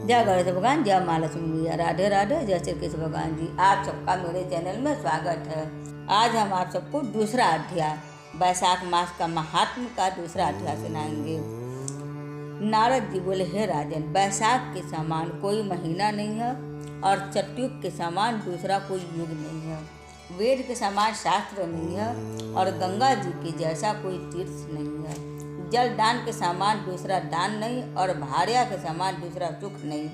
जय गणेश भगवान, जय माँ लक्ष्मी मैया, राधे राधे, जय श्री कृष्ण भगवान जी। आप सबका मेरे चैनल में स्वागत है। आज हम आप सबको दूसरा अध्याय वैशाख मास का महात्म का दूसरा अध्याय सुनाएंगे। नारद जी बोले, हे राजन, वैशाख के समान कोई महीना नहीं है और सतयुग के समान दूसरा कोई युग नहीं है। वेद के समान शास्त्र नहीं है और गंगा जी के जैसा कोई तीर्थ नहीं है। जल दान के समान दूसरा दान नहीं और भार्या के समान दूसरा सुख नहीं।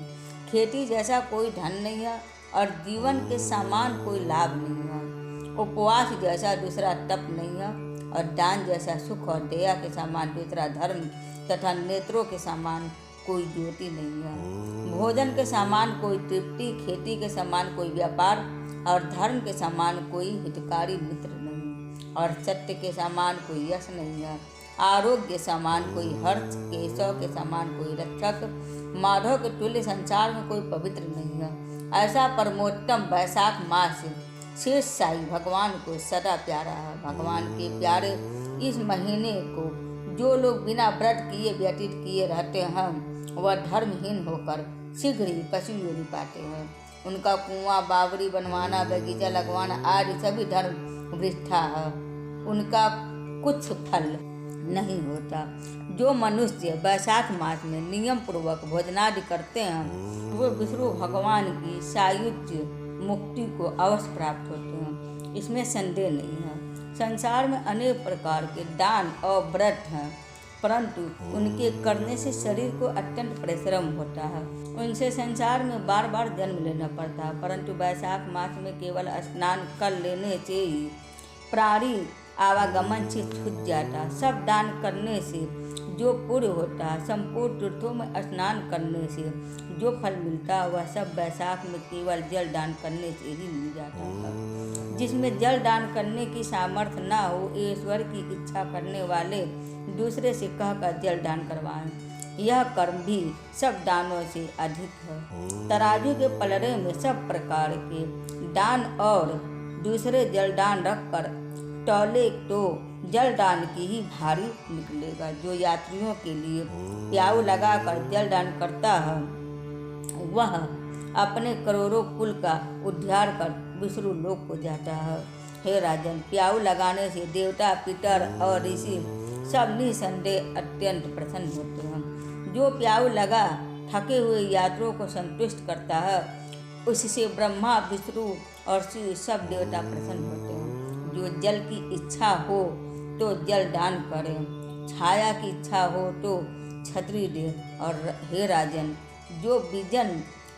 खेती जैसा कोई धन नहीं है और जीवन के समान कोई लाभ नहीं है। उपवास जैसा दूसरा तप नहीं है और दान जैसा सुख और दया के समान दूसरा धर्म तथा नेत्रों के समान कोई ज्योति नहीं है। भोजन के समान कोई तृप्ति, खेती के समान कोई व्यापार और धर्म के समान कोई हितकारी मित्र नहीं और सत्य के समान कोई यश नहीं है। आरोग्य के समान कोई हर्ष, केशव के समान कोई रक्षक, माधव के तुल्य संसार में कोई पवित्र नहीं है। ऐसा परमोत्तम वैशाख मास शेष साई भगवान को सदा प्यारा है। भगवान के प्यारे इस महीने को जो लोग बिना व्रत किए व्यतीत किए रहते हैं वह धर्महीन होकर शीघ्र ही पशु योनि पाते हैं। उनका कुआं, बावड़ी बनवाना, बगीचा लगवाना आदि सभी धर्म वृथा है, उनका कुछ फल नहीं होता। जो मनुष्य वैशाख मास में नियम पूर्वक भोजनादि करते हैं वो विष्णु भगवान की सायुज्य मुक्ति को अवश्य प्राप्त होते हैं, इसमें संदेह नहीं है। संसार में अनेक प्रकार के दान और व्रत हैं, परंतु उनके करने से शरीर को अत्यंत परिश्रम होता है। उनसे संसार में बार बार जन्म लेना पड़ता है, परंतु वैशाख मास में केवल स्नान कर लेने से ही प्राणी आवागमन से छूट जाता। सब दान करने से जो पुण्य होता है, संपूर्ण तीर्थों में स्नान करने से जो फल मिलता है, वह सब वैशाख में केवल जल दान करने से ही मिल जाता है। जिसमें जल दान करने की सामर्थ्य न हो, ईश्वर की इच्छा करने वाले दूसरे से कहकर जल दान करवाएं। यह कर्म भी सब दानों से अधिक है। तराजू के पलड़े में सब प्रकार के दान और दूसरे जल दान रखकर तौले तो जल दान की ही भारी निकलेगा। जो यात्रियों के लिए प्याऊ लगाकर जल दान करता है वह अपने करोड़ों कुल का उद्धार कर विष्णु लोक को जाता है। हे राजन, प्याऊ लगाने से देवता, पितर और ऋषि सब निसंदेह अत्यंत प्रसन्न होते हैं। जो प्याऊ लगा थके हुए यात्रियों को संतुष्ट करता है उससे ब्रह्मा, विष्णु और शिव सब देवता प्रसन्न होते हैं। जो जल की इच्छा हो तो जल दान करें, छाया की इच्छा हो तो छतरी दे। और हे राजन, जो विजन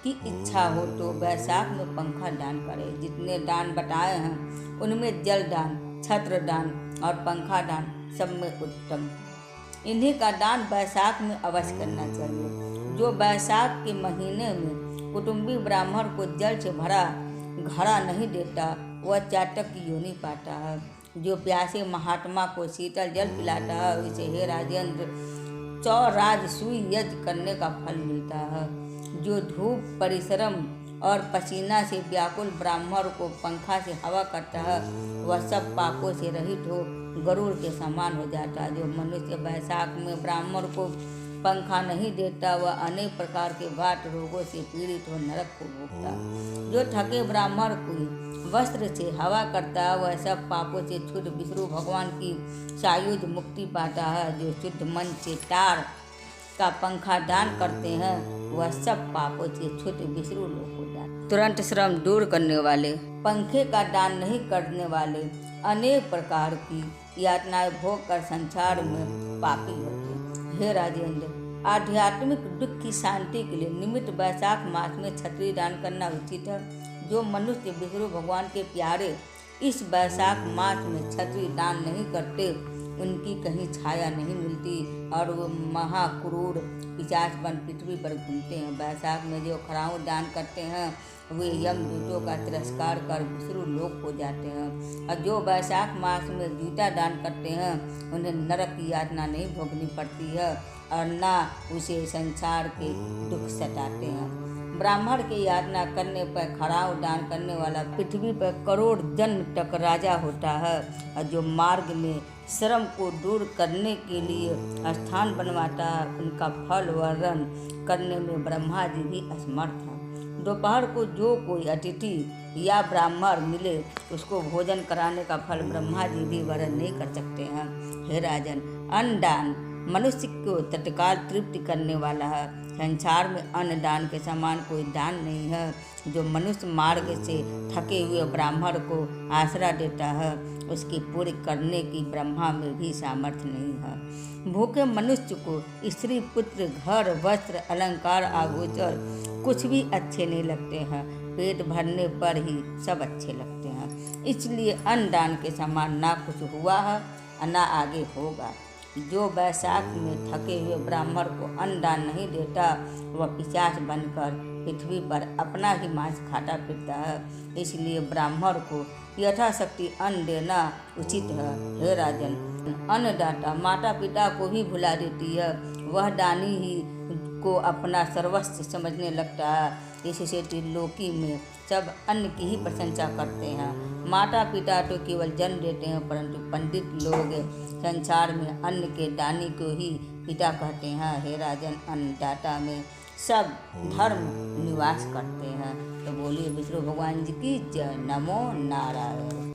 की इच्छा हो तो वैशाख में पंखा दान करें। जितने दान बताए हैं उनमें जल दान, छत्र दान और पंखा दान सब में उत्तम। इन्हीं का दान वैशाख में अवश्य करना चाहिए। जो वैशाख के महीने में कुटुंबी ब्राह्मण को जल से भरा घड़ा नहीं देता वह चाटक की योनि पाता है। जो प्यासे महात्मा को शीतल जल पिलाता है उसे, हे राजेंद्र, 100 राजसूय यज्ञ करने का फल मिलता है। जो धूप, परिश्रम और पसीना से व्याकुल ब्राह्मण को पंखा से हवा करता है वह सब पापों से रहित हो गरुड़ के समान हो जाता है। जो मनुष्य वैशाख में ब्राह्मण को पंखा नहीं देता वह अनेक प्रकार के वात रोगों से पीड़ित हो नरक को भोगता। जो थके ब्राह्मण को वस्त्र से हवा करता है वह सब पापों से छूट विष्णु भगवान की सायुज मुक्ति पाता है। जो शुद्ध मन से तार का पंखा दान करते हैं वह सब पापों से छूट विष्णु लोक हो जाते। तुरंत श्रम दूर करने वाले, पंखे का दान नहीं करने वाले अनेक प्रकार की यातनाएं भोग कर संसार में पापी होते हैं। हे राजेंद्र, आध्यात्मिक दुख की शांति के लिए निमित्त वैशाख मास में छतरी दान करना उचित है। जो मनुष्य विष्णु भगवान के प्यारे इस वैशाख मास में छतरी दान नहीं करते उनकी कहीं छाया नहीं मिलती और वो महाक्रूर पिशाच बन पृथ्वी पर घूमते हैं। वैशाख में जो खड़ाऊ दान करते हैं वे यमदूतों का तिरस्कार कर विष्णु लोक हो जाते हैं। और जो वैशाख मास में जूता दान करते हैं उन्हें नरक की यातना नहीं भोगनी पड़ती है और न उसे संसार के दुख सताते हैं। ब्राह्मण की यातना करने पर खड़ाऊ दान करने वाला पृथ्वी पर करोड़ जन्म तक राजा होता है और जो मार्ग में श्रम को दूर करने के लिए स्थान बनवाता है, उनका फल वर्णन करने में ब्रह्मा जी भी असमर्थ हैं। दोपहर को जो कोई अतिथि या ब्राह्मण मिले उसको भोजन कराने का फल ब्रह्मा जी भी वर्णन नहीं कर सकते हैं। हे राजन, अन्न दान मनुष्य को तत्काल तृप्ति करने वाला है। संसार में अन्न दान के समान कोई दान नहीं है। जो मनुष्य मार्ग से थके हुए ब्राह्मण को आसरा देता है, उसकी पूरी करने की ब्रह्मा में भी सामर्थ्य नहीं है। भूखे मनुष्य को स्त्री पुत्र घर वस्त्र अलंकार आभूषण कुछ भी अच्छे नहीं लगते हैं। पेट भरने पर ही सब अच्छे लगते हैं। इसलिए अन्न दान के समान ना कुछ हुआ है और ना आगे होगा। जो बैसाख में थके हुए ब्राह्मण को अन्न दान नहीं देता, वह पिशाच बनकर पृथ्वी पर अपना ही मांस खाता फिरता है। इसलिए ब्राह्मण को यथाशक्ति अन्न देना उचित है। हे राजन, अन्नदाता माता पिता को भी भुला देती है। वह दानी ही को अपना सर्वस्व समझने लगता है। इससे त्रिलोकी में सब अन्न की ही प्रशंसा करते हैं। माता पिता तो केवल जन्म देते हैं, परंतु पंडित लोग संसार में अन्न के दानी को ही पिता कहते हैं। हे राजन, अन्नदाता में सब धर्म निवास करते हैं। तो बोलिए विष्णु भगवान जी की जय। नमो नारायण।